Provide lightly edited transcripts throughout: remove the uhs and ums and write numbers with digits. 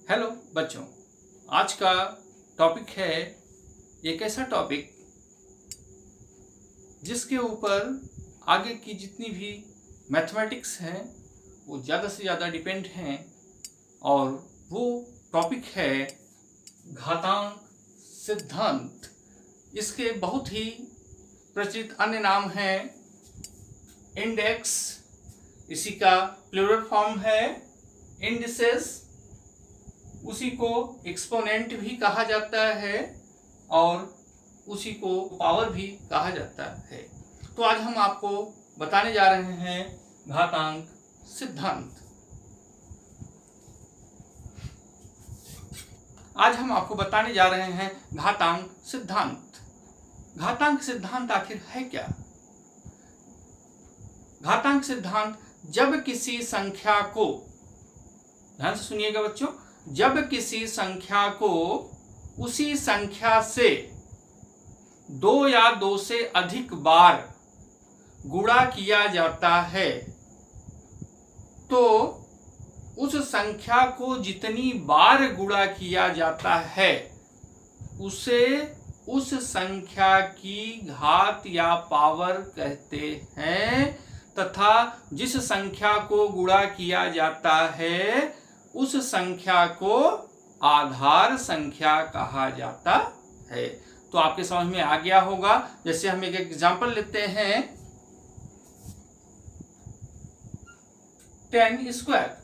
Hello बच्चों, आज का टॉपिक है एक ऐसा टॉपिक जिसके ऊपर आगे की जितनी भी मैथमेटिक्स हैं वो ज़्यादा से ज़्यादा डिपेंड हैं और वो टॉपिक है घातांक सिद्धांत। इसके बहुत ही प्रचलित अन्य नाम हैं इंडेक्स, इसी का प्लूरल फॉर्म है इंडिसेस, उसी को एक्सपोनेंट भी कहा जाता है और उसी को पावर भी कहा जाता है। तो आज हम आपको बताने जा रहे हैं घातांक सिद्धांत। आज हम आपको बताने जा रहे हैं घातांक सिद्धांत। घातांक सिद्धांत आखिर है क्या? घातांक सिद्धांत जब किसी संख्या को, ध्यान से सुनिएगा बच्चों, जब किसी संख्या को उसी संख्या से दो या दो से अधिक बार गुणा किया जाता है तो उस संख्या को जितनी बार गुणा किया जाता है उसे उस संख्या की घात या पावर कहते हैं, तथा जिस संख्या को गुणा किया जाता है उस संख्या को आधार संख्या कहा जाता है। तो आपके समझ में आ गया होगा। जैसे हम एक एग्जांपल लेते हैं 10 स्क्वायर।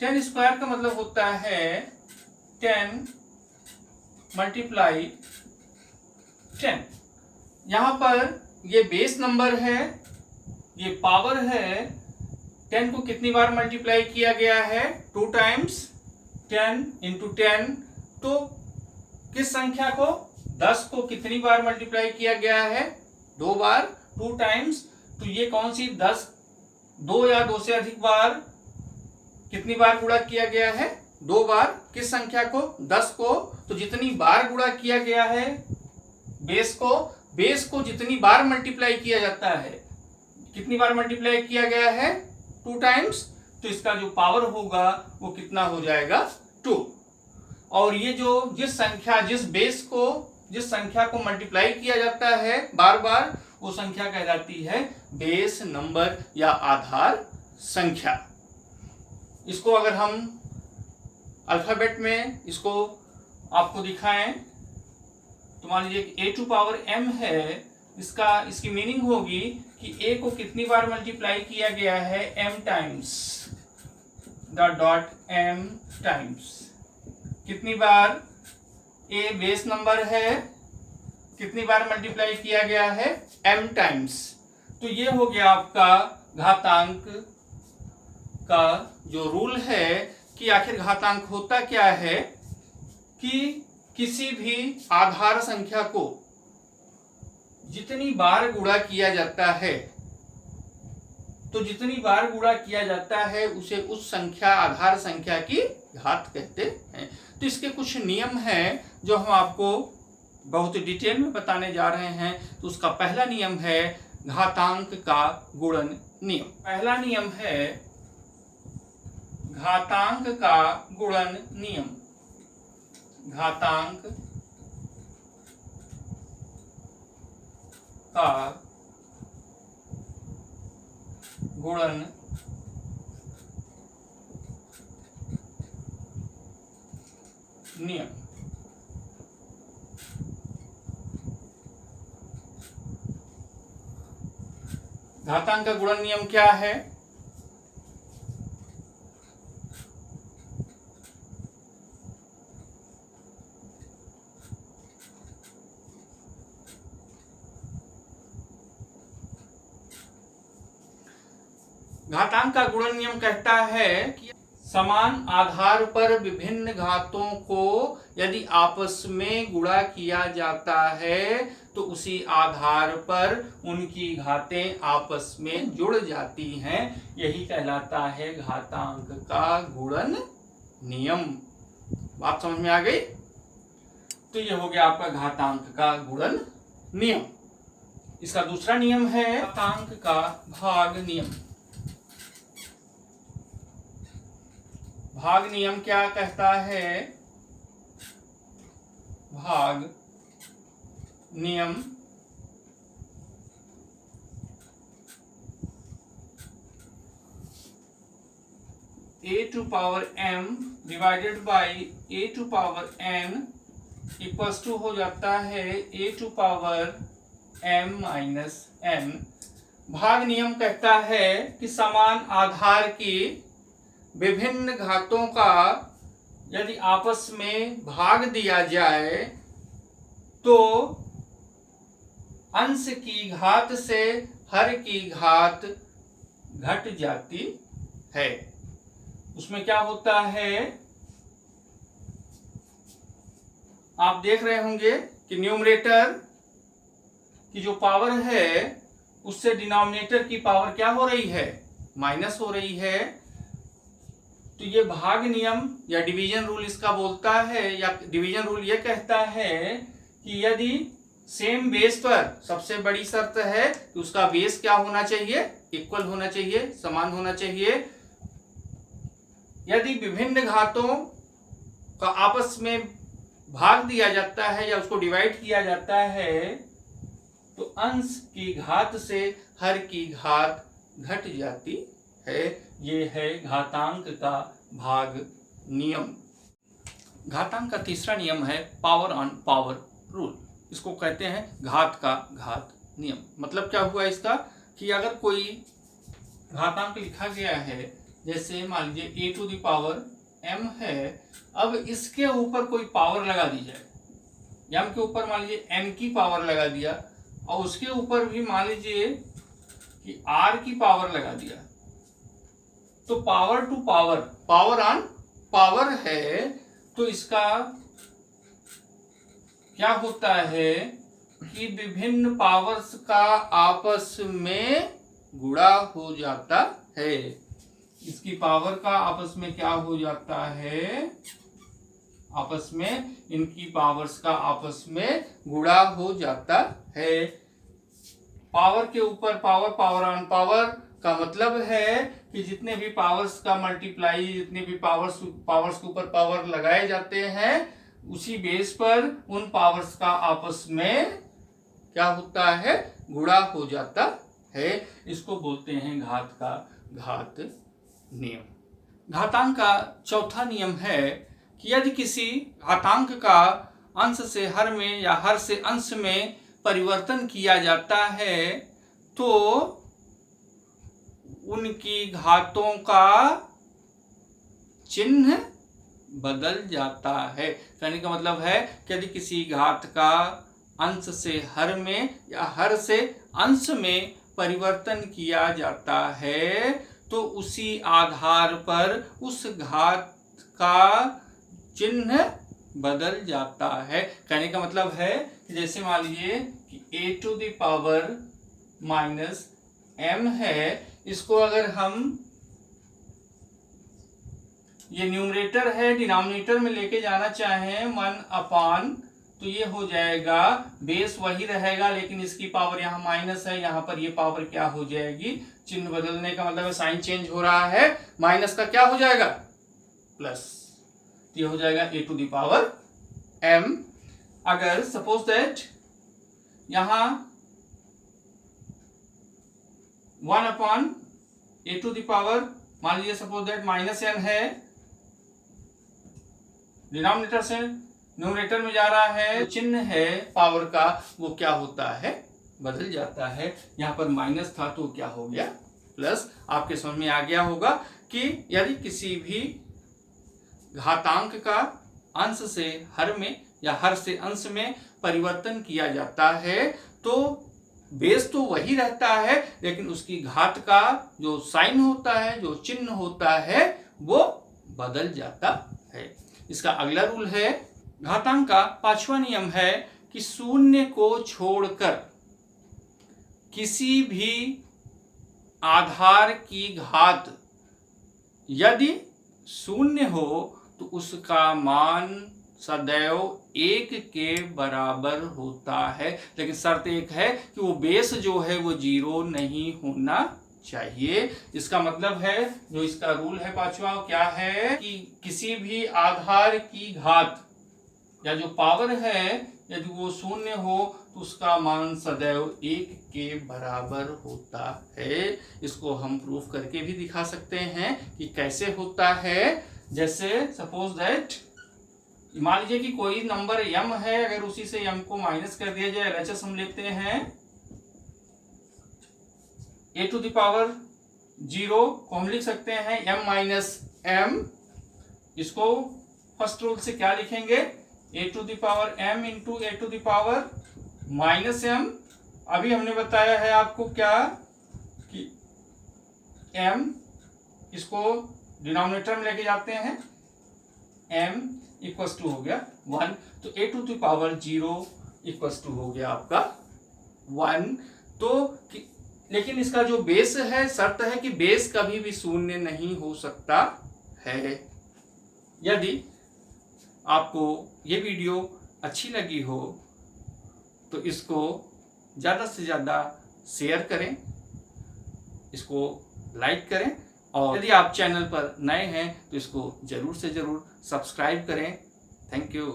10 स्क्वायर का मतलब होता है 10 मल्टीप्लाई 10। यहां पर ये बेस नंबर है, ये पावर है। 10 को कितनी बार मल्टीप्लाई किया गया है? 2 टाइम्स 10 इंटू 10। तो किस संख्या को? 10 को कितनी बार मल्टीप्लाई किया गया है? 2 बार, 2 टाइम्स। तो ये कौन सी 10, 2 या 2 से अधिक बार कितनी बार गुणा किया गया है? 2 बार। किस संख्या को? 10 को। तो जितनी बार गुणा किया गया है बेस को जितनी बार मल्टीप्लाई किया जाता है, कितनी बार मल्टीप्लाई किया गया है? 2 टाइम्स। तो इसका जो पावर होगा वो कितना हो जाएगा? 2। और ये जो जिस संख्या को मल्टीप्लाई किया जाता है बार बार, वो संख्या कहलाती है बेस नंबर या आधार संख्या। इसको अगर हम अल्फाबेट में इसको आपको दिखाएं तो मान लीजिए a टू पावर m है। इसकी मीनिंग होगी कि a को कितनी बार मल्टीप्लाई किया गया है? m times, m times. कितनी बार? a बेस नंबर है, कितनी बार मल्टीप्लाई किया गया है? m times. तो ये हो गया आपका घातांक का जो रूल है कि आखिर घातांक होता क्या है कि किसी भी आधार संख्या को जितनी बार गुणा किया जाता है, तो जितनी बार गुणा किया जाता है उसे उस संख्या, आधार संख्या की घात कहते हैं। तो इसके कुछ नियम हैं जो हम आपको बहुत डिटेल में बताने जा रहे हैं। तो उसका पहला नियम है घातांक का गुणन नियम। पहला नियम है घातांक का गुणन नियम। घातांक का गुणन नियम। घातांक का गुणन नियम क्या है? घातांक का गुणन नियम कहता है कि समान आधार पर विभिन्न घातों को यदि आपस में गुणा किया जाता है तो उसी आधार पर उनकी घातें आपस में जुड़ जाती हैं। यही कहलाता है घातांक का गुणन नियम। बात समझ में आ गई? तो ये हो गया आपका घातांक का गुणन नियम। इसका दूसरा नियम है घातांक का भाग नियम। भाग नियम क्या कहता है? भाग नियम a to power m divided by a to power n equals to हो जाता है a to power m minus n। भाग नियम कहता है कि समान आधार की विभिन्न घातों का यदि आपस में भाग दिया जाए तो अंश की घात से हर की घात घट जाती है। उसमें क्या होता है, आप देख रहे होंगे कि न्यूमरेटर की जो पावर है उससे डिनोमिनेटर की पावर क्या हो रही है? माइनस हो रही है। तो ये भाग नियम या डिवीजन रूल इसका बोलता है, या डिवीजन रूल ये कहता है कि यदि सेम बेस पर, सबसे बड़ी शर्त है कि उसका बेस क्या होना चाहिए? इक्वल होना चाहिए, समान होना चाहिए। यदि विभिन्न घातों का आपस में भाग दिया जाता है या उसको डिवाइड किया जाता है तो अंश की घात से हर की घात घट जाती है। ये है घातांक का भाग नियम। घातांक का तीसरा नियम है पावर ऑन पावर रूल। इसको कहते हैं घात का घात नियम। मतलब क्या हुआ इसका कि अगर कोई घातांक लिखा गया है, जैसे मान लीजिए a to the power m है, अब इसके ऊपर कोई पावर लगा दी जाए, m के ऊपर मान लीजिए n की पावर लगा दिया और उसके ऊपर भी मान लीजिए कि r की पावर लगा दिया, तो power to power, power on power है, तो इसका क्या होता है कि विभिन्न पावर्स का आपस में गुणा हो जाता है। इसकी पावर का आपस में क्या हो जाता है? आपस में इनकी पावर्स का आपस में गुणा हो जाता है। पावर के ऊपर पावर, पावर ऑन पावर का मतलब है कि जितने भी पावर्स का मल्टीप्लाई, जितने भी पावर्स के ऊपर पावर लगाए जाते हैं, उसी बेस पर उन पावर्स का आपस में क्या होता है? गुणा हो जाता है। इसको बोलते हैं घात का घात नियम। घातांक का चौथा नियम है कि यदि किसी घातांक का अंश से हर में या हर से अंश में परिवर्तन किया जाता है तो उनकी घातों का चिन्ह बदल जाता है। कहने का मतलब है कि यदि किसी घात का अंश से हर में या हर से अंश में परिवर्तन किया जाता है तो उसी आधार पर उस घात का चिन्ह बदल जाता है। कहने का मतलब है कि जैसे मान लीजिए कि a to the power minus m है, इसको अगर हम, ये न्यूमरेटर है, डिनोमिनेटर में लेके जाना चाहें 1 अपान, तो ये हो जाएगा, बेस वही रहेगा लेकिन इसकी पावर यहाँ माइनस है, यहाँ पर ये पावर क्या हो जाएगी? चिन्ह बदलने का मतलब साइन चेंज हो रहा है, माइनस का क्या हो जाएगा? प्लस। ये हो जाएगा a to the power m। अगर सपोज दैट यहाँ 1 upon a to the power, मान लीजिए सपोज दैट माइनस n है, डिनोमिनेटर से न्यूमरेटर में जा रहा है, चिन्ह है पावर का वो क्या होता है? बदल जाता है। यहाँ पर माइनस था तो क्या हो गया? प्लस। आपके समझ में आ गया होगा कि यदि किसी भी घातांक का अंश से हर में या हर से अंश में परिवर्तन किया जाता है तो बेस तो वही रहता है लेकिन उसकी घात का जो साइन होता है, जो चिन्ह होता है, वो बदल जाता है। इसका अगला रूल है, घातांक का पांचवा नियम है कि शून्य को छोड़कर किसी भी आधार की घात यदि शून्य हो तो उसका मान सदैव 1 के बराबर होता है। लेकिन शर्त एक है कि वो बेस जो है वो 0 नहीं होना चाहिए। इसका मतलब है, जो इसका रूल है पांचवा, क्या है कि किसी भी आधार की घात या जो पावर है यदि वो शून्य हो तो उसका मान सदैव 1 के बराबर होता है। इसको हम प्रूफ करके भी दिखा सकते हैं कि कैसे होता है। जैसे सपोज दैट मान लीजिए कि कोई नंबर m है, अगर उसी से m को माइनस कर दिया जाए, LHS हम लेते हैं a टू द पावर 0 को हम लिख सकते हैं m माइनस m। इसको फर्स्ट रूल से क्या लिखेंगे, a to the power m into a to the power minus m। अभी हमने बताया है आपको क्या कि m, इसको डिनोमिनेटर में लेके जाते हैं, m इक्वल्स टू हो गया 1, तो a to the power 0 equals to हो गया आपका 1। तो लेकिन इसका जो बेस है, शर्त है कि बेस कभी भी शून्य नहीं हो सकता है। यदि आपको ये वीडियो अच्छी लगी हो तो इसको ज़्यादा से ज़्यादा शेयर करें, इसको लाइक करें, और यदि आप चैनल पर नए हैं तो इसको ज़रूर से ज़रूर सब्सक्राइब करें। Thank you.